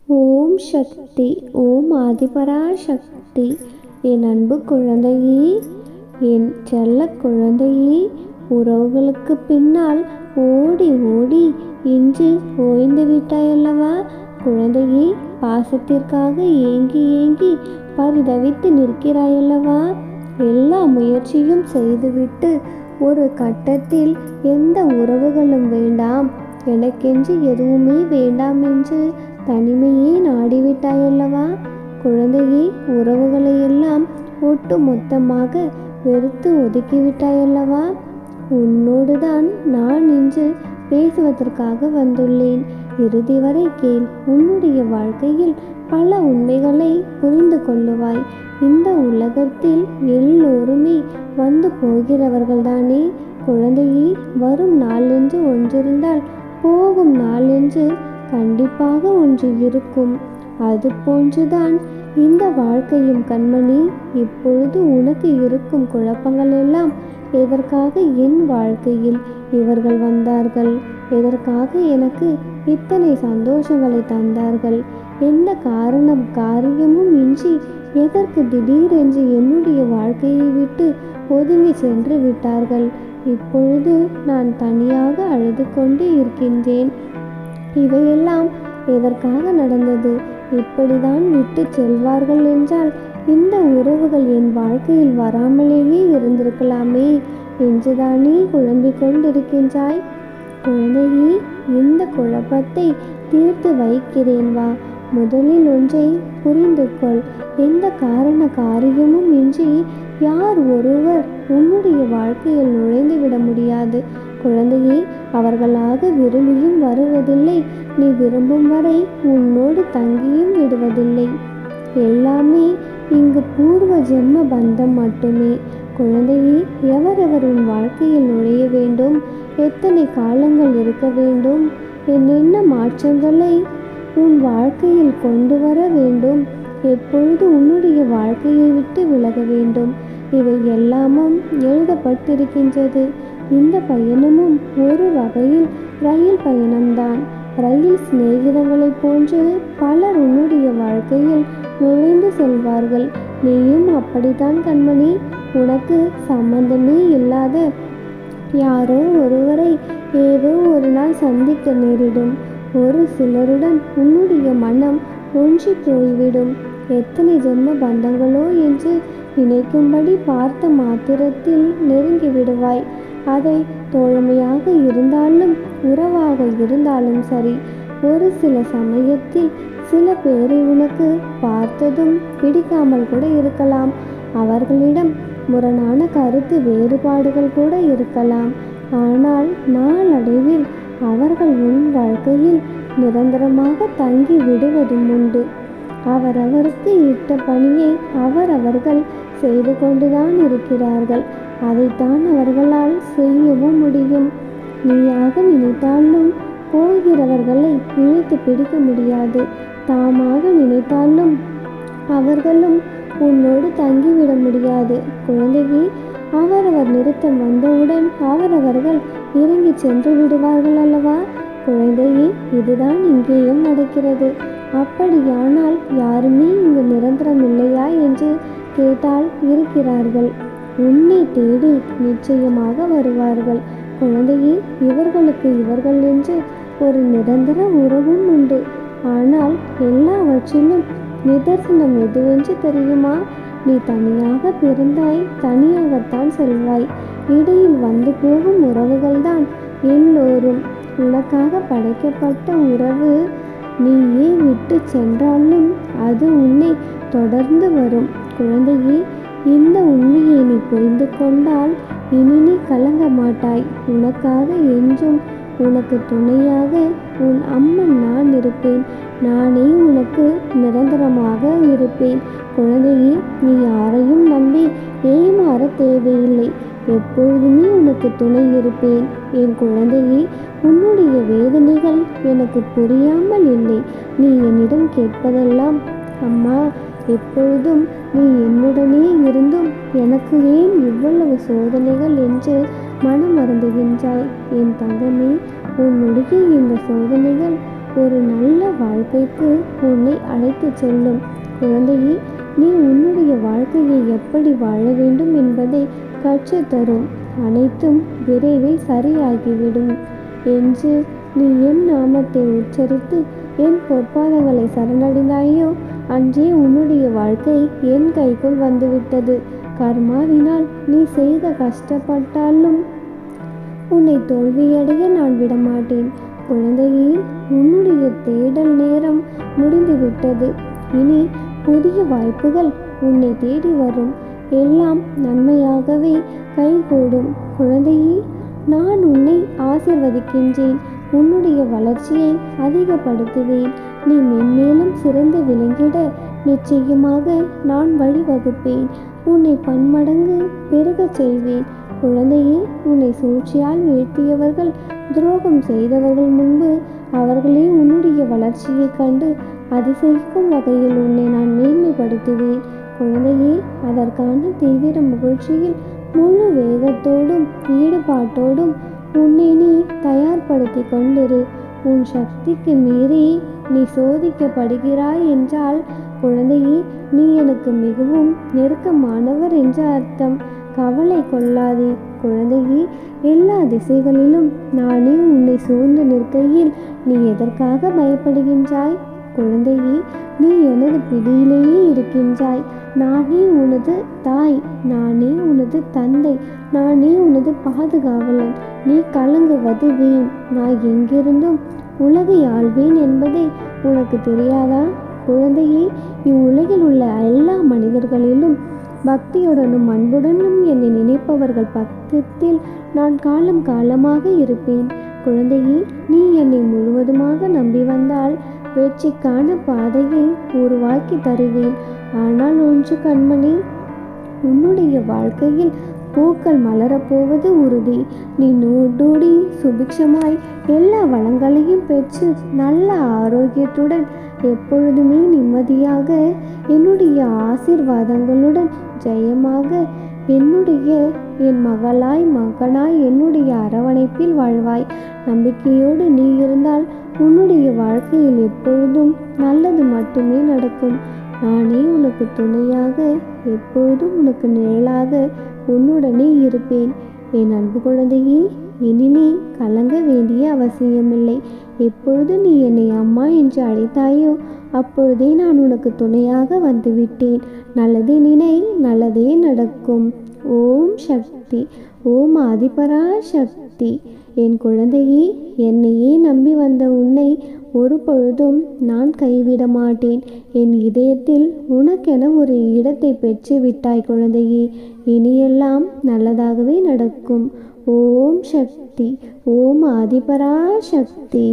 ஓம் சக்தி. ஓம் ஆதிபரா சக்தி. என் அன்பு குழந்தையே, என் செல்ல குழந்தையே, உறவுகளுக்கு பின்னால் ஓடி ஓடி இன்று ஓய்ந்து விட்டாயல்லவா குழந்தையே? பாசத்திற்காக ஏங்கி ஏங்கி பரிதவித்து நிற்கிறாயல்லவா? எல்லா முயற்சியும் செய்துவிட்டு ஒரு கட்டத்தில் எந்த உறவுகளும் வேண்டாம், எனக்கென்று எதுவுமே வேண்டாம் என்று தனிமையே நாடிவிட்டாயல்லவா குழந்தையே? உறவுகளை எல்லாம் ஒட்டு மொத்தமாக வெறுத்து ஒதுக்கிவிட்டாயல்லவா? உன்னோடுதான் நான் இன்று பேசுவதற்காக வந்துள்ளேன். இறுதி வரை கேள். உன்னுடைய வாழ்க்கையில் பல உண்மைகளை புரிந்து கொள்ளுவாய். இந்த உலகத்தில் எல்லோருமே வந்து போகிறவர்கள்தானே குழந்தையே? வரும் நாள் என்று ஒன்றிருந்தால் போகும் நாள் என்று கண்டிப்பாக ஒன்று இருக்கும். அது போன்றுதான் இந்த வாழ்க்கையும் கண்மணி. இப்பொழுது உனக்கு இருக்கும் குழப்பங்கள் எல்லாம் எதற்காக என் வாழ்க்கையில் இவர்கள் வந்தார்கள், எதற்காக எனக்கு இத்தனை சந்தோஷங்களை தந்தார்கள், எந்த காரியமும் இன்றி எதற்கு திடீரென்று என்னுடைய வாழ்க்கையை விட்டு ஒதுங்கி சென்று விட்டார்கள். இப்பொழுது நான் தனியாக அழுது கொண்டு இருக்கின்றேன். இவையெல்லாம் எதற்காக நடந்தது? இப்படிதான் விட்டு செல்வார்கள் என்றால் இந்த உறவுகள் என் வாழ்க்கையில் வராமலேயே இருந்திருக்கலாமே என்றுதானே குழம்பிக் கொண்டிருக்கின்றாய் குழந்தையே? இந்த குழப்பத்தை தீர்த்து வைக்கிறேன் வா. முதலில் ஒன்றை புரிந்து கொள். எந்த காரியமும் இன்றி யார் ஒருவர் உன்னுடைய வாழ்க்கையில் நுழைந்து விட முடியாது குழந்தையே. அவர்களாக விரும்பியும் வருவதில்லை, நீ விரும்பும் வரை உன்னோடு தங்கியும் விடுவதில்லை. எல்லாமே இங்கு பூர்வ ஜென்ம பந்தம் மட்டுமே குழந்தையே. எவரவர் உன் வாழ்க்கையில் நுழைய வேண்டும், எத்தனை காலங்கள் இருக்க வேண்டும், என்னென்ன மாற்றங்களை உன் வாழ்க்கையில் கொண்டு வர வேண்டும், எப்பொழுது உன்னுடைய வாழ்க்கையை விட்டு விலக வேண்டும், இவை எல்லாமும் எழுதப்பட்டிருக்கின்றது. இந்த பயணமும் ஒரு வகையில் ரயில் பயணம்தான். ரயில் சிநேகிதங்களைப் போன்று பலர் உன்னுடைய வாழ்க்கையில் நுழைந்து செல்வார்கள். நீயும் அப்படித்தான் கண்மணி. உனக்கு சம்பந்தமே இல்லாத யாரோ ஒருவரை ஏதோ ஒரு நாள் சந்திக்க நேரிடும். ஒரு சிலருடன் உன்னுடைய மனம் ஒன்றி போய்விடும். எத்தனை ஜென்ம பந்தங்களோ என்று நினைக்கும்படி பார்த்த மாத்திரத்தில் நெருங்கி விடுவாய். அதை தோழமையாக இருந்தாலும் உறவாக இருந்தாலும் சரி, ஒரு சில சமயத்தில் சில பேரை உனக்கு பார்த்ததும் பிடிக்காமல் கூட இருக்கலாம். அவர்களிடம் முரணான கருத்து வேறுபாடுகள் கூட இருக்கலாம். ஆனால் நாளடைவில் அவர்கள் உன் வாழ்க்கையில் நிரந்தரமாக தங்கி விடுவதும் உண்டு. அவரவருக்கு இட்ட பணியை அவர்கள் செய்து கொண்டுதான் இருக்கிறார்கள். அதைத்தான் அவர்களால் செய்யவும் முடியும். நீயாக நினைத்தாலும் போகிறவர்களை இழுத்து பிடிக்க முடியாது. தாமாக நினைத்தாலும் அவர்களும் உன்னோடு தங்கிவிட முடியாது குழந்தையே. அவரவர் நிறுத்தம் வந்தவுடன் அவரவர்கள் இறங்கி சென்று விடுவார்கள் அல்லவா குழந்தையே? இதுதான் இங்கேயும் நடக்கிறது. அப்படியானால் யாருமே இங்கு நிரந்தரம் இல்லையா என்று கேட்டால் இருக்கிறார்கள். உன்னை தேடி நிச்சயமாக வருவார்கள் குழந்தையே. இவர்களுக்கு இவர்கள் என்று ஒரு நிரந்தர உறவும் உண்டு. ஆனால் எல்லாவற்றிலும் நிதர்சனம் எதுவென்று தெரியுமா? நீ தனியாக பிறந்தாய், தனியாகத்தான் செல்வாய். இடையில் வந்து போகும் உறவுகள்தான் எல்லோரும். உனக்காக படைக்கப்பட்ட உறவு நீயே விட்டு சென்றாலும் அது உன்னை தொடர்ந்து வரும் குழந்தையே. இந்த உண்மையை நீ புரிந்து கொண்டால் இனி நீ கலங்க மாட்டாய். உனக்காக என்றும் உனக்கு துணையாக உன் அம்மன் நான் இருப்பேன். நானே உனக்கு நிரந்தரமாக இருப்பேன் குழந்தையே. நீ யாரையும் நம்பி ஏமாற தேவையில்லை. எப்பொழுதுமே உனக்கு துணை இருப்பேன் என் குழந்தையே. உன்னுடைய வேதனைகள் எனக்கு புரியாமல் இல்லை. நீ என்னிடம் கேட்பதெல்லாம், அம்மா எப்பொழுதும் நீ என்னுடனே இருந்தும் எனக்கு ஏன் இவ்வளவு சோதனைகள் என்று மனம் வருந்துகின்றாய் என் தங்கமே. உன்னுடைய இந்த சோதனைகள் ஒரு நல்ல வாழ்க்கைக்கு உன்னை அழைத்து செல்லும். குழந்தையே, நீ உன்னுடைய வாழ்க்கையை எப்படி வாழ வேண்டும் என்பதை கற்றுத்தரும். அனைத்தும் விரைவில் சரியாகிவிடும் என்று நீ என் நாமத்தை உச்சரித்து என் பொற்பாதங்களை சரணடைந்தாயோ அன்றே உன்னுடைய வாழ்க்கை என் கைக்குள் வந்துவிட்டது. கர்மாவினால் நீ செய்த கஷ்டப்பட்டாலும் உன்னை தோல்வியடைய நான் விடமாட்டேன். குழந்தையே, உன்னுடைய தேடல் நேரம் முடிந்துவிட்டது. இனி புதிய வாய்ப்புகள் உன்னை தேடி வரும். எல்லாம் நன்மையாகவே கைகூடும். குழந்தையே, நான் உன்னை ஆசிர்வதிக்கின்றேன். உன்னுடைய வளர்ச்சியை அதிகப்படுத்துவேன். நீ மென்மேலும் சிறந்து விளங்கிட நிச்சயமாக நான் வழிவகுப்பேன். உன்னை பன்மடங்கு பெருகச் செய்வேன். குழந்தையே, உன்னை சூழ்ச்சியால் வீழ்த்தியவர்கள், துரோகம் செய்தவர்கள் முன்பு அவர்களே உன்னுடைய வளர்ச்சியைக் கண்டு அதிசயிக்கும் வகையில் உன்னை நான் மேன்மைப்படுத்துவேன். குழந்தையே, அதற்கான தீவிர மகிழ்ச்சியில் முழு வேகத்தோடும் ஈடுபாட்டோடும் உன்னை நீ தயார்படுத்தி கொண்டிரு. உன் சக்திக்கு மீறி நீ சோதிக்கப்படுகிறாய் என்றால் குழந்தையே, நீ எனக்கு மிகவும் நெருக்கமானவர் என்ற அர்த்தம். கவலை கொள்ளாதே குழந்தையே. எல்லா திசைகளிலும் நானே உன்னை சூழ்ந்து நிற்கையில் நீ எதற்காக பயப்படுகின்றாய்? குழந்தையே, நீ எனது பிடியிலேயே இருக்கின்றாய். நானே உனது தாய், நானே உனது தந்தை, நானே உனது பாதுகாவலன். நீ கலங்குவது வீண். நான் எங்கிருந்தும் உலகை ஆள்வேன் என்பதை உனக்கு தெரியாதா? குழந்தையே, இவ்வுலகில் உள்ள எல்லா மனிதர்களிலும் பக்தியுடனும் அன்புடனும் என்னை நினைப்பவர்கள் பக்கத்தில் நான் காலம் காலமாக இருப்பேன். குழந்தையே, நீ என்னை முழுவதுமாக நம்பி வந்தால் வெற்றிக்கான பாதையை உருவாக்கி தருவேன். ஆனால் ஒன்று கண்மணி, உன்னுடைய வாழ்க்கையில் பூக்கள் மலரப்போவது உறுதி. நீ நூடூடி சுபிக்ஷமாய் எல்லா வளங்களையும் பெற்று நல்ல ஆரோக்கியத்துடன் எப்பொழுதுமே நிம்மதியாக என்னுடைய ஆசீர்வாதங்களுடன் ஜெயமாக என் மகனாய் என்னுடைய அரவணைப்பில் வாழ்வாய். நம்பிக்கையோடு நீ இருந்தால் உன்னுடைய வாழ்க்கையில் எப்பொழுதும் நல்லது மட்டுமே நடக்கும். நானே உனக்கு துணையாக, எப்பொழுதும் உனக்கு நிழலாக உன்னுடனே இருப்பேன். என் அன்பு குழந்தையே, இனி நீ கலங்க வேண்டிய அவசியமில்லை. எப்பொழுது நீ என்னை அம்மா என்று அழைத்தாயோ அப்பொழுதே நான் உனக்கு துணையாக வந்துவிட்டேன். நல்லதே நினை, நல்லதே நடக்கும். ஓம் சக்தி. ஓம் ஆதிபரா சக்தி. என் குழந்தையே, என்னையே நம்பி வந்த உன்னை ஒரு பொழுதும் நான் கைவிட மாட்டேன். என் இதயத்தில் உனக்கென ஒரு இடத்தை பெற்று விட்டாய் குழந்தையே. இனியெல்லாம் நல்லதாகவே நடக்கும். ஓம் சக்தி. ஓம் ஆதிபரா சக்தி.